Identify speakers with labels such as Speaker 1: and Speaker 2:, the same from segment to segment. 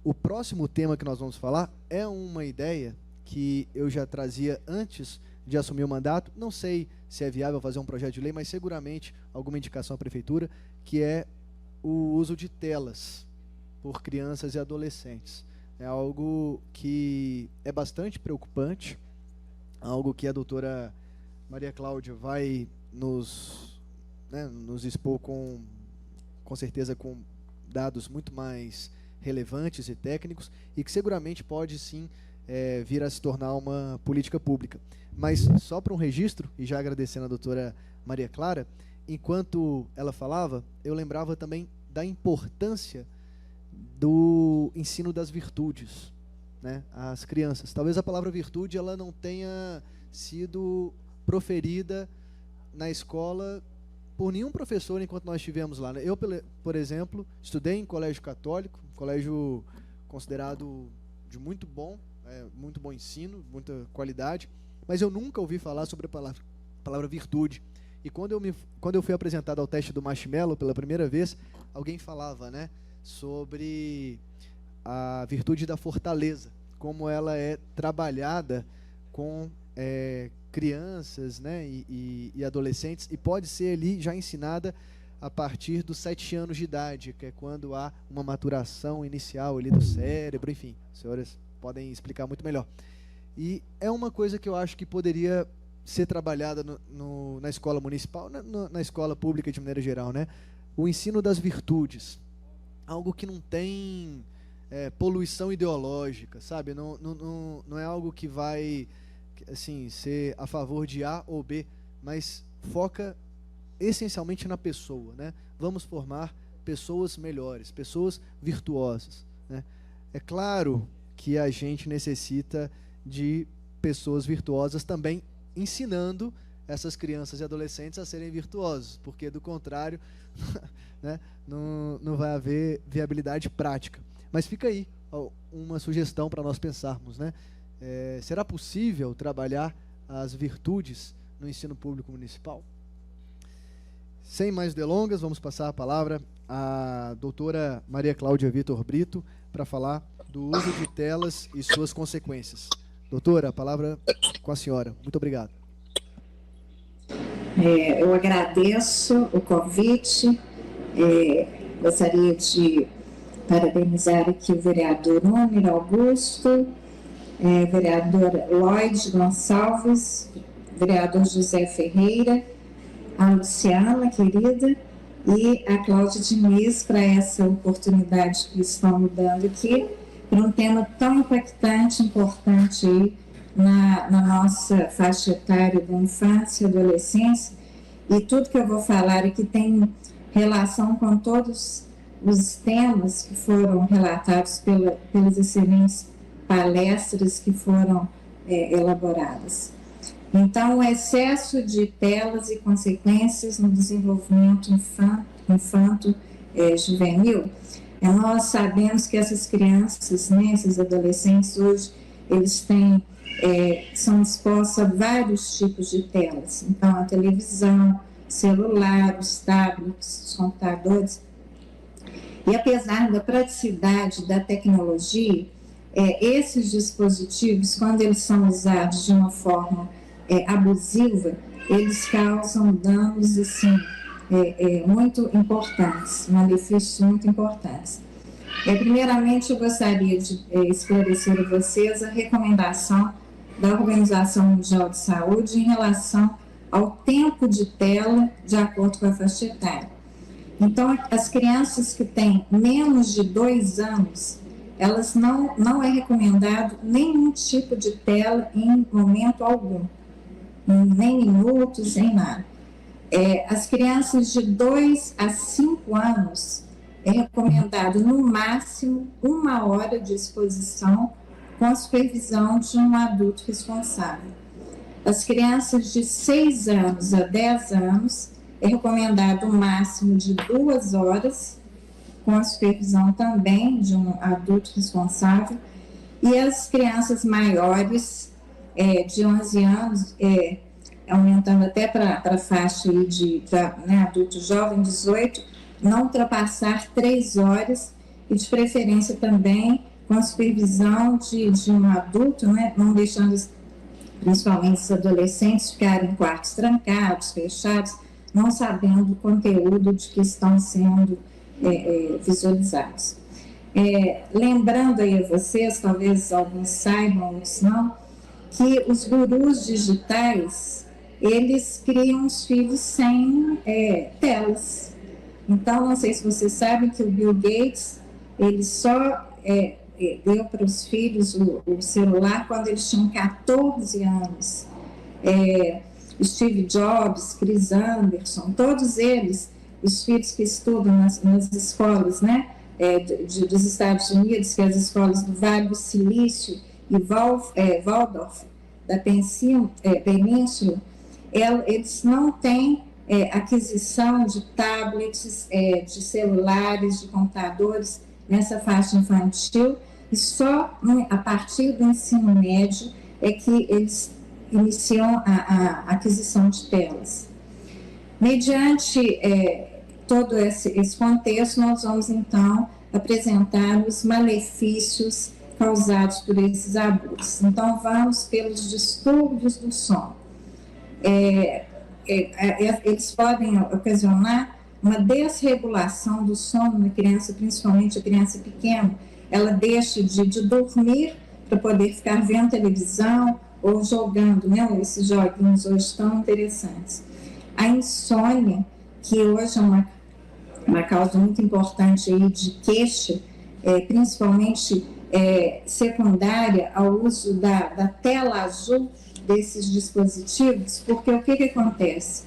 Speaker 1: O próximo tema que nós vamos falar é uma ideia que eu já trazia antes de assumir o mandato. Não sei se é viável fazer um projeto de lei, mas seguramente alguma indicação à prefeitura, que é o uso de telas por crianças e adolescentes. É algo que é bastante preocupante, algo que a doutora Maria Cláudia vai nos expor com certeza com dados muito mais relevantes e técnicos, e que seguramente pode sim vir a se tornar uma política pública. Mas só para um registro, e já agradecendo a doutora Maria Clara, enquanto ela falava, eu lembrava também da importância do ensino das virtudes, né, às crianças. Talvez a palavra virtude ela não tenha sido proferida na escola por nenhum professor enquanto nós estivemos lá, né? Eu, por exemplo, estudei em colégio católico, colégio considerado de muito bom ensino, muita qualidade, mas eu nunca ouvi falar sobre a palavra virtude. E quando eu fui apresentado ao teste do Marshmallow pela primeira vez, alguém falava, né, sobre a virtude da fortaleza, como ela é trabalhada com crianças, né, e adolescentes, e pode ser ali já ensinada a partir dos 7 anos de idade, que é quando há uma maturação inicial ali do cérebro, enfim, as senhoras podem explicar muito melhor. E é uma coisa que eu acho que poderia ser trabalhada na escola municipal, na escola pública de maneira geral, né? O ensino das virtudes, algo que não tem poluição ideológica, sabe? Não é algo que vai assim, ser a favor de A ou B, mas foca essencialmente na pessoa, né? Vamos formar pessoas melhores, pessoas virtuosas, né? É claro que a gente necessita de pessoas virtuosas também ensinando essas crianças e adolescentes a serem virtuosos, porque do contrário, né, não vai haver viabilidade prática. Mas fica aí uma sugestão para nós pensarmos, né? Será possível trabalhar as virtudes no ensino público municipal? Sem mais delongas, vamos passar a palavra à doutora Maria Cláudia Vitor Brito para falar do uso de telas e suas consequências. Doutora, a palavra com a senhora. Muito obrigado.
Speaker 2: Eu agradeço o convite, gostaria de parabenizar aqui o vereador Número Augusto, vereador Lloyd Gonçalves, vereador José Ferreira, a Luciana, querida, e a Cláudia Diniz, para essa oportunidade que estão me dando aqui, para um tema tão impactante, importante aí na nossa faixa etária da infância e adolescência, e tudo que eu vou falar aqui tem relação com todos os temas que foram relatados pelas excelentes palestras que foram elaboradas. Então, o excesso de telas e consequências no desenvolvimento infanto-juvenil, nós sabemos que essas crianças, né, esses adolescentes hoje, eles são expostos a vários tipos de telas. Então, a televisão, celular, os tablets, os computadores. E apesar da praticidade da tecnologia, esses dispositivos, quando eles são usados de uma forma abusiva, eles causam danos assim, muito importantes, malefícios muito importantes. Primeiramente, eu gostaria de esclarecer a vocês a recomendação da Organização Mundial de Saúde em relação ao tempo de tela de acordo com a faixa etária. Então, as crianças que têm menos de 2 anos, elas não é recomendado nenhum tipo de tela em momento algum, nem minutos, nem nada. As crianças de 2 a 5 anos, é recomendado no máximo 1 hora de exposição com a supervisão de um adulto responsável. As crianças de 6 anos a 10 anos, é recomendado um máximo de 2 horas, com a supervisão também de um adulto responsável. E as crianças maiores, de 11 anos, aumentando até para a faixa aí adulto jovem, 18, não ultrapassar 3 horas, e de preferência também com a supervisão de um adulto, né, não deixando principalmente os adolescentes ficarem em quartos trancados, fechados, não sabendo o conteúdo de que estão sendo visualizados. Lembrando aí a vocês, talvez alguns saibam isso não, que os gurus digitais, eles criam os filhos sem telas. Então, não sei se vocês sabem que o Bill Gates, ele só deu para os filhos o celular quando eles tinham 14 anos. Steve Jobs, Chris Anderson, todos eles, os filhos que estudam nas escolas, né, dos Estados Unidos, que é as escolas do Vale do Silício e Waldorf, da Península, eles não têm aquisição de tablets, de celulares, de computadores nessa faixa infantil, e só a partir do ensino médio é que eles iniciam a aquisição de telas. Mediante todo esse contexto, nós vamos então apresentar os malefícios causados por esses abusos. Então, vamos pelos distúrbios do sono. Eles podem ocasionar uma desregulação do sono na criança, principalmente a criança pequena. Ela deixa de dormir para poder ficar vendo televisão ou jogando, né? Esses joguinhos hoje tão interessantes. A insônia, que hoje é uma causa muito importante aí de queixa, principalmente secundária ao uso da tela azul desses dispositivos, porque o que acontece?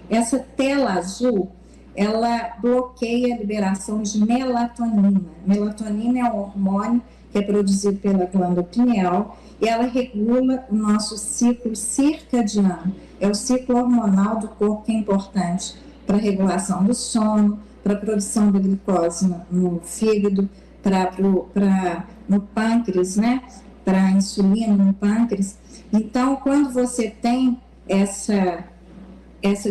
Speaker 2: Essa tela azul, ela bloqueia a liberação de melatonina. Melatonina é um hormônio que é produzido pela glândula pineal e ela regula o nosso ciclo circadiano. É o ciclo hormonal do corpo que é importante para a regulação do sono, para a produção da glicose no fígado, no pâncreas, né? Para a insulina no pâncreas. Então, quando você tem essa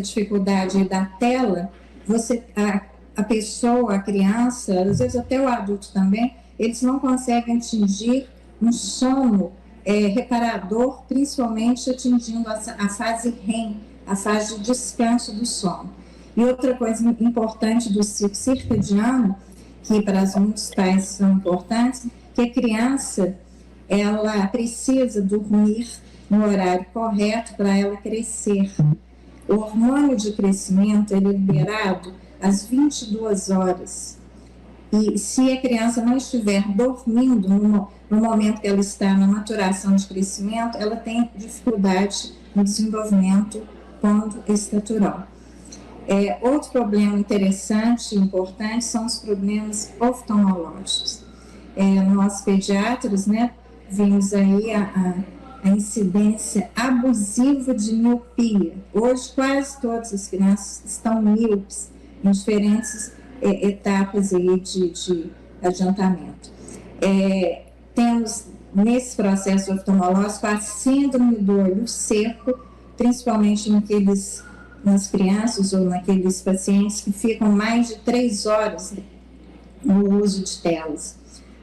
Speaker 2: dificuldade da tela, a pessoa, a criança, às vezes até o adulto também, eles não conseguem atingir um sono reparador, principalmente atingindo a fase REM, a fase de descanso do sono. E outra coisa importante do ciclo circadiano, que para muitos pais são importantes, que a criança, ela precisa dormir no horário correto para ela crescer. O hormônio de crescimento ele é liberado às 22 horas. E se a criança não estiver dormindo no momento que ela está na maturação de crescimento, ela tem dificuldade no desenvolvimento pondo-estatural. Outro problema interessante e importante são os problemas oftalmológicos. Nós pediatras, né, vimos aí a incidência abusiva de miopia. Hoje, quase todas as crianças estão míopes em diferentes etapas aí de adiantamento. Temos, nesse processo oftalmológico, a síndrome do olho seco, principalmente nas crianças ou naqueles pacientes que ficam mais de 3 horas no uso de telas.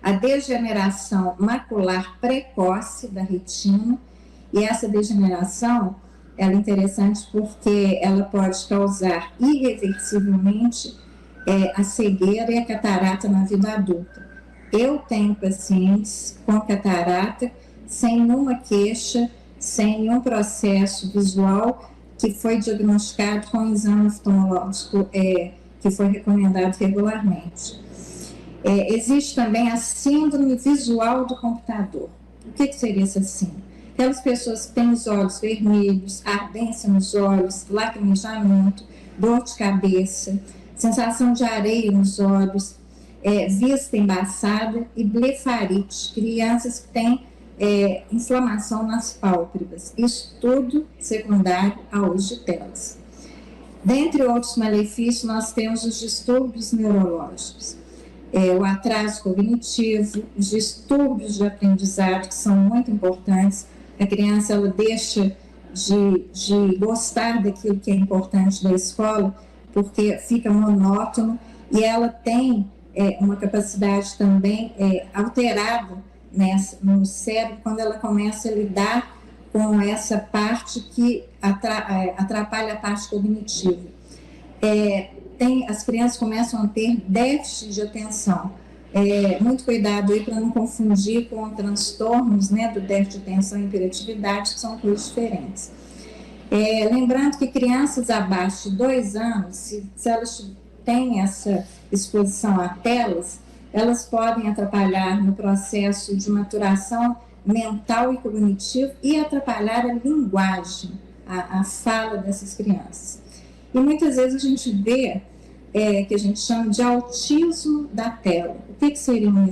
Speaker 2: A degeneração macular precoce da retina, e essa degeneração ela é interessante porque ela pode causar irreversivelmente a cegueira e a catarata na vida adulta. Eu tenho pacientes com catarata sem nenhuma queixa, sem nenhum processo visual que foi diagnosticado com um exame oftalmológico que foi recomendado regularmente. Existe também a síndrome visual do computador. O que seria essa síndrome? Aquelas pessoas que têm os olhos vermelhos, ardência nos olhos, lacrimejamento, dor de cabeça, sensação de areia nos olhos, vista embaçada e blefarite, crianças que têm inflamação nas pálpebras. Isso tudo secundário ao uso de telas. Dentre outros malefícios, nós temos os distúrbios neurológicos. O atraso cognitivo, os distúrbios de aprendizado, que são muito importantes. A criança ela deixa de gostar daquilo que é importante da escola, porque fica monótono, e ela tem uma capacidade também alterada no cérebro quando ela começa a lidar com essa parte que atrapalha a parte cognitiva. As crianças começam a ter déficit de atenção. Muito cuidado aí para não confundir com transtornos, do déficit de atenção e hiperatividade, que são coisas diferentes. Lembrando que crianças abaixo de 2 anos, se elas têm essa exposição a telas, elas podem atrapalhar no processo de maturação mental e cognitivo e atrapalhar a linguagem, a fala dessas crianças. E muitas vezes a gente vê que a gente chama de autismo da tela. O que seriam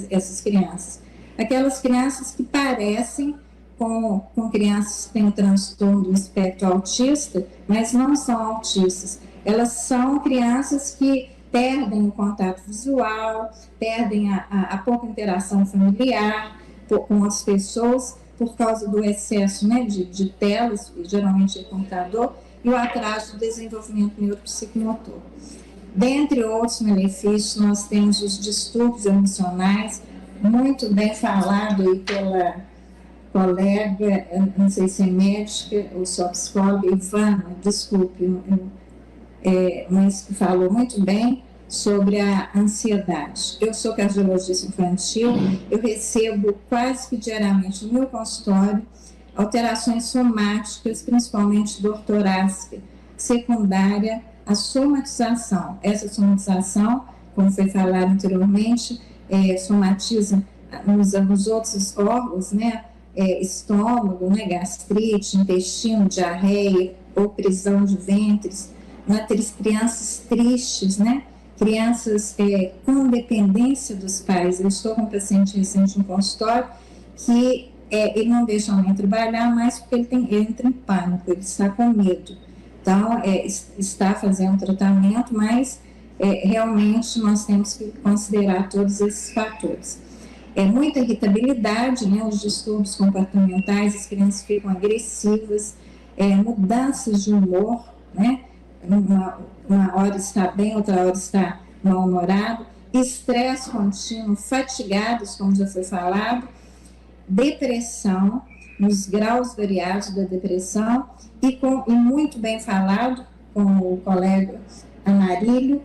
Speaker 2: essas crianças? Aquelas crianças que parecem com crianças que têm um transtorno do espectro autista, mas não são autistas. Elas são crianças que perdem o contato visual, perdem a pouca interação familiar com outras pessoas por causa do excesso de telas, geralmente de computador, e o atraso do desenvolvimento neuropsicomotor. Dentre outros malefícios, nós temos os distúrbios emocionais, muito bem falado aí pela colega, não sei se é médica ou só psicóloga, Ivana, desculpe, mas que falou muito bem sobre a ansiedade. Eu sou cardiologista infantil, eu recebo quase que diariamente no meu consultório alterações somáticas, principalmente dor torácica, secundária à somatização. Essa somatização, como foi falado anteriormente, somatiza nos outros órgãos, estômago, gastrite, intestino, diarreia, ou prisão de ventres, nas crianças tristes, crianças com dependência dos pais. Eu estou com um paciente recente no consultório que ele não deixa a mãe trabalhar mais porque ele entra em pânico, ele está com medo. Então, está fazendo tratamento, mas realmente nós temos que considerar todos esses fatores. Muita irritabilidade, os distúrbios comportamentais, as crianças ficam agressivas, mudanças de humor, uma hora está bem, outra hora está mal-humorado, estresse contínuo, fatigados, como já foi falado, depressão, nos graus variados da depressão, e muito bem falado com o colega Amarílio,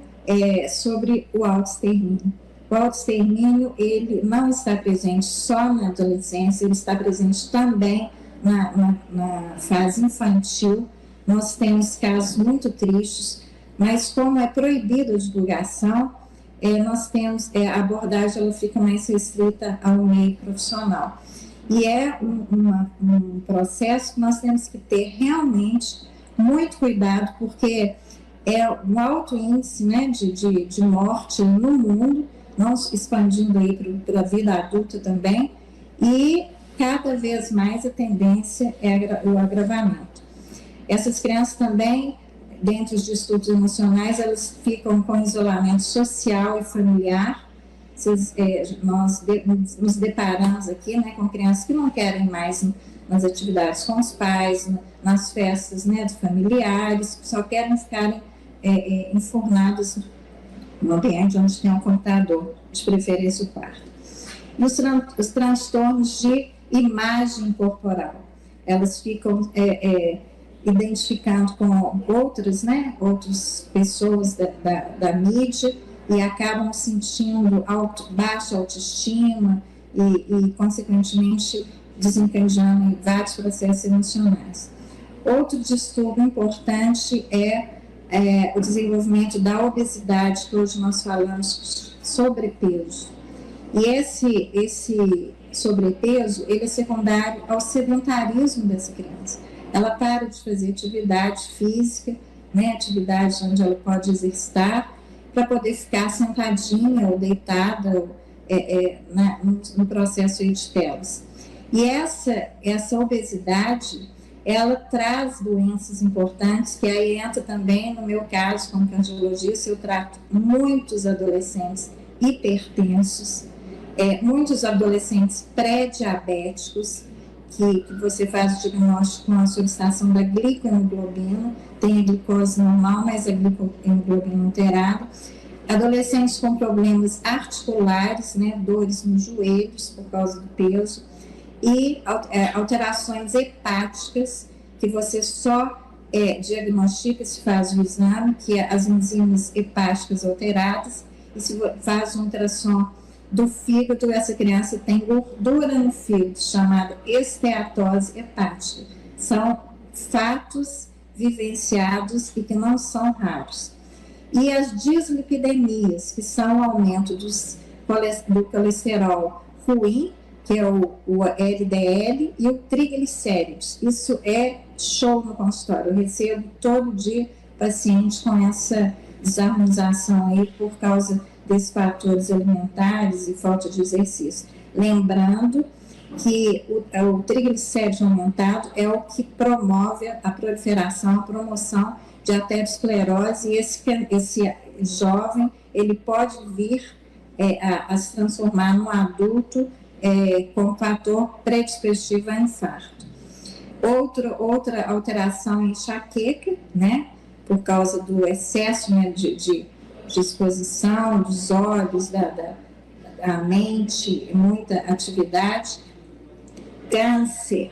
Speaker 2: sobre o autoextermínio. O autoextermínio, ele não está presente só na adolescência, ele está presente também na fase infantil. Nós temos casos muito tristes, mas como é proibida a divulgação, nós temos, a abordagem ela fica mais restrita ao meio profissional. E um processo que nós temos que ter realmente muito cuidado, porque um alto índice de morte no mundo, não expandindo aí para a vida adulta também, e cada vez mais a tendência é o agravamento. Essas crianças também, dentre os distúrbios emocionais, elas ficam com isolamento social e familiar. Nós nos deparamos aqui com crianças que não querem mais nas atividades com os pais, nas festas de familiares, só querem ficarem enfurnados no ambiente onde tem um computador, de preferência o quarto. E os transtornos de imagem corporal, elas ficam identificando com outras pessoas da mídia e acabam sentindo baixa autoestima e consequentemente, desencadeando vários processos emocionais. Outro distúrbio importante é o desenvolvimento da obesidade, que hoje nós falamos sobrepeso. E esse sobrepeso, ele é secundário ao sedentarismo dessa criança. Ela para de fazer atividade física, atividade onde ela pode exercitar, para poder ficar sentadinha ou deitada no processo de telas. E essa obesidade, ela traz doenças importantes, que aí entra também, no meu caso, como cardiologista, eu trato muitos adolescentes hipertensos, muitos adolescentes pré-diabéticos, que você faz o diagnóstico com a solicitação da glicohemoglobina, tem a glicose normal, mas a glicohemoglobina alterada. Adolescentes com problemas articulares, né, dores nos joelhos por causa do peso, e alterações hepáticas, que você só diagnostica se faz o exame, que é as enzimas hepáticas alteradas, e se faz um ultrassom do fígado, essa criança tem gordura no fígado, chamada esteatose hepática. São fatos vivenciados e que não são raros. E as dislipidemias, que são o aumento do colesterol ruim, que é o LDL, e o triglicéridos. Isso é show no consultório. Eu recebo todo dia pacientes com essa desarmonização aí por causa desses fatores alimentares e falta de exercício. Lembrando que o triglicéridos aumentado é o que promove a proliferação, a promoção de aterosclerose, e esse jovem, ele pode vir a se transformar num adulto com fator predispositivo a infarto. Outra alteração é enxaqueca, né, por causa do excesso, né, de exposição dos olhos, da mente, muita atividade. Câncer,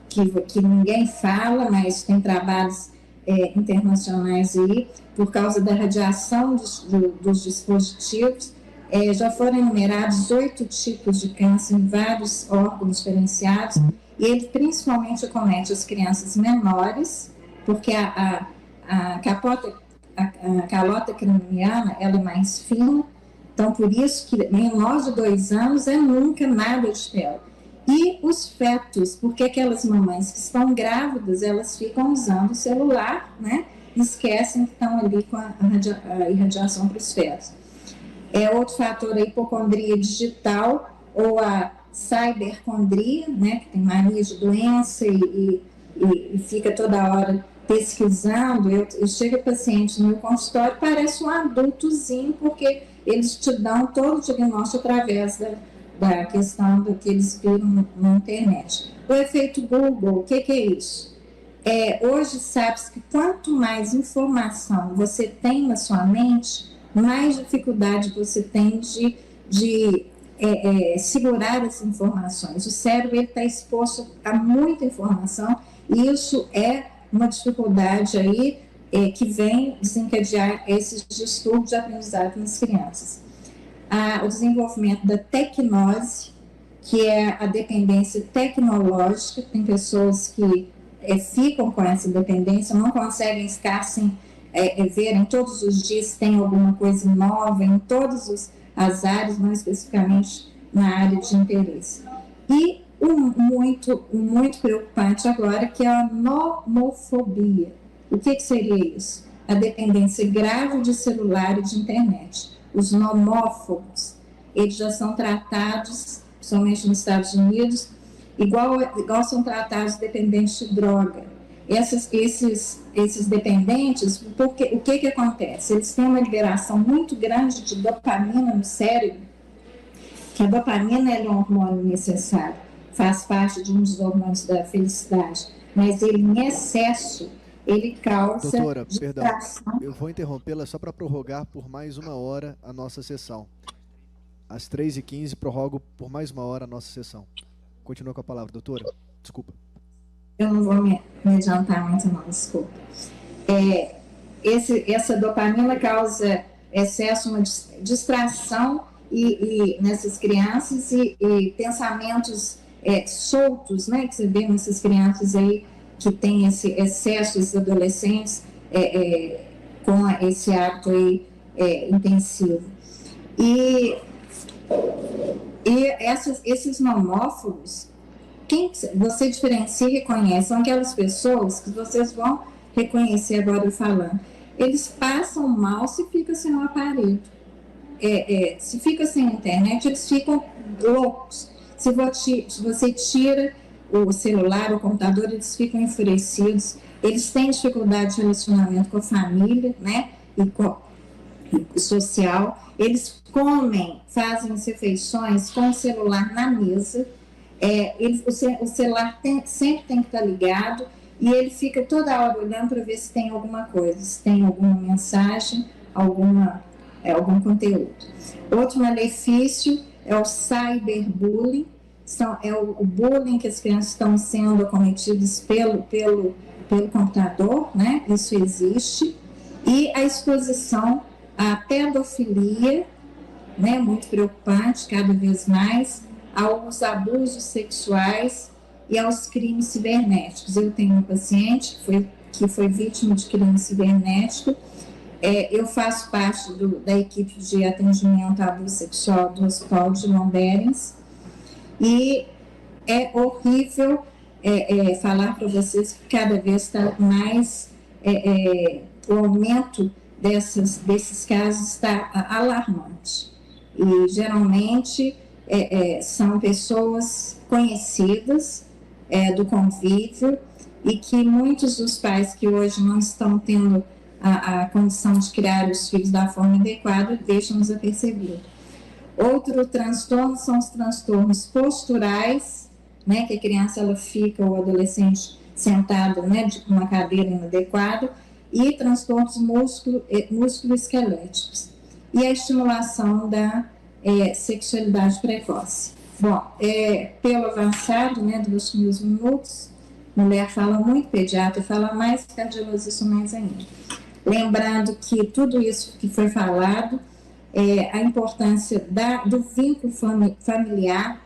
Speaker 2: que ninguém fala, mas tem trabalhos internacionais aí, por causa da radiação dos dispositivos. Já foram enumerados 8 tipos de câncer em vários órgãos diferenciados, e ele principalmente acomete as crianças menores, porque a calota craniana, ela é mais fina, então por isso que menor de 2 anos é nunca nada de pele. E os fetos, porque aquelas mamães que estão grávidas, elas ficam usando o celular, né? Esquecem que estão ali com a irradiação para os fetos. Outro fator, a hipocondria digital ou a cibercondria, né? Que tem mania de doença e fica toda hora pesquisando. Eu chego a paciente no meu consultório, parece um adultozinho, porque eles te dão todo o diagnóstico através da questão do que eles viram na internet. O efeito Google, o que é isso? Hoje sabe-se que quanto mais informação você tem na sua mente, mais dificuldade você tem de segurar as informações. O cérebro está exposto a muita informação, e isso é uma dificuldade aí que vem desencadear esses distúrbios de aprendizado nas crianças. O desenvolvimento da tecnose, que é a dependência tecnológica. Tem pessoas que ficam com essa dependência, não conseguem ficar sem verem todos os dias tem alguma coisa nova em todas as áreas, não especificamente na área de interesse. E muito preocupante agora, que é a nomofobia. O que seria isso? A dependência grave de celular e de internet. Os nomófobos, eles já são tratados, principalmente nos Estados Unidos, igual são tratados dependentes de droga. Esses dependentes, o que acontece? Eles têm uma liberação muito grande de dopamina no cérebro, que a dopamina é um hormônio necessário, faz parte de um dos hormônios da felicidade, mas ele em excesso, ele causa...
Speaker 1: Doutora, perdão, eu vou interrompê-la só para prorrogar por mais 1 hora a nossa sessão. Às 3h15, prorrogo por mais 1 hora a nossa sessão. Continua com a palavra, doutora. Desculpa.
Speaker 2: Eu não vou me adiantar muito, não, desculpa. Essa dopamina causa excesso, uma distração e nessas crianças e pensamentos soltos, né, que você vê nessas crianças aí, que tem esse excesso, esses adolescentes com esse hábito aí intensivo. E esses nomófobos, quem você diferencia e reconhece, são aquelas pessoas que vocês vão reconhecer agora falando. Eles passam mal se fica sem um aparelho. Se fica sem internet, eles ficam loucos. Se você tira o celular, o computador, eles ficam enfurecidos, eles têm dificuldade de relacionamento com a família, né, e social, eles comem, fazem as refeições com o celular na mesa, o celular sempre tem que estar ligado, e ele fica toda hora olhando para ver se tem alguma coisa, se tem alguma mensagem, alguma algum conteúdo. Outro malefício é o cyberbullying, é o bullying que as crianças estão sendo acometidas pelo computador, né? Isso existe. E a exposição à pedofilia, né? Muito preocupante, cada vez mais, aos abusos sexuais e aos crimes cibernéticos. Eu tenho um paciente que foi vítima de crime cibernético. Eu faço parte da equipe de atendimento a abuso sexual do Hospital de Lomberens, e é horrível falar para vocês que cada vez está mais, o aumento desses casos está alarmante. E geralmente são pessoas conhecidas do convívio, e que muitos dos pais que hoje não estão tendo a condição de criar os filhos da forma adequada deixam-nos aperceber. Outro transtorno são os transtornos posturais, né, que a criança ela fica, ou o adolescente, sentado, né, de uma cadeira inadequada, e transtornos músculo-esqueléticos. E a estimulação da sexualidade precoce. Bom, pelo avançado, né, dos últimos minutos, mulher fala muito, pediatra fala mais, cardiologista mais ainda. Lembrando que tudo isso que foi falado, a importância do vínculo familiar,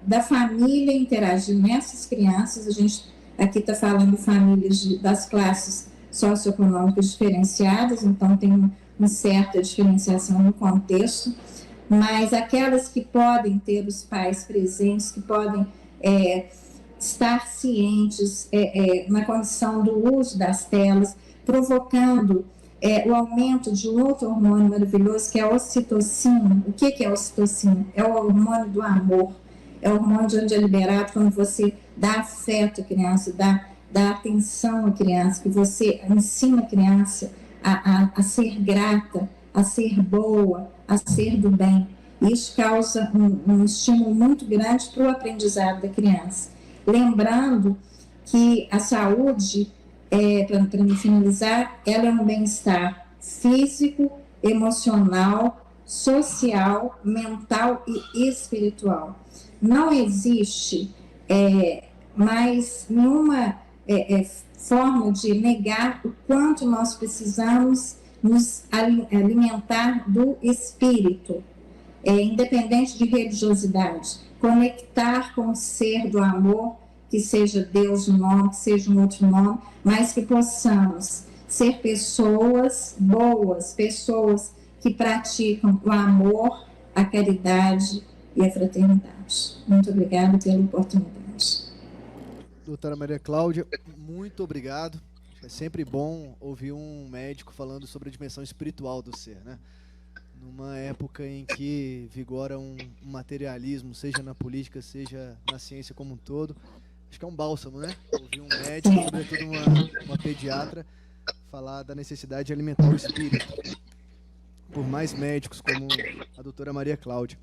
Speaker 2: da família interagir nessas crianças. A gente aqui está falando de famílias das classes socioeconômicas diferenciadas, então tem uma certa diferenciação no contexto, mas aquelas que podem ter os pais presentes, que podem estar cientes na condição do uso das telas, provocando o aumento de um outro hormônio maravilhoso, que é a ocitocina. O que é a ocitocina? É o hormônio do amor, é o hormônio onde é liberado quando você dá afeto à criança, dá atenção à criança, que você ensina a criança a ser grata, a ser boa, a ser do bem. Isso causa um estímulo muito grande para o aprendizado da criança. Lembrando que a saúde, para me finalizar, ela é um bem-estar físico, emocional, social, mental e espiritual. Não existe mais nenhuma forma de negar o quanto nós precisamos nos alimentar do espírito, independente de religiosidade, conectar com o ser do amor, que seja Deus um nome, que seja um outro nome, mas que possamos ser pessoas boas, pessoas que praticam o amor, a caridade e a fraternidade. Muito obrigada pela oportunidade.
Speaker 1: Doutora Maria Cláudia, muito obrigado. É sempre bom ouvir um médico falando sobre a dimensão espiritual do ser, né? Numa época em que vigora um materialismo, seja na política, seja na ciência como um todo, acho que é um bálsamo, né? Ouvir um médico, sobretudo uma pediatra, falar da necessidade de alimentar o espírito, por mais médicos como a doutora Maria Cláudia.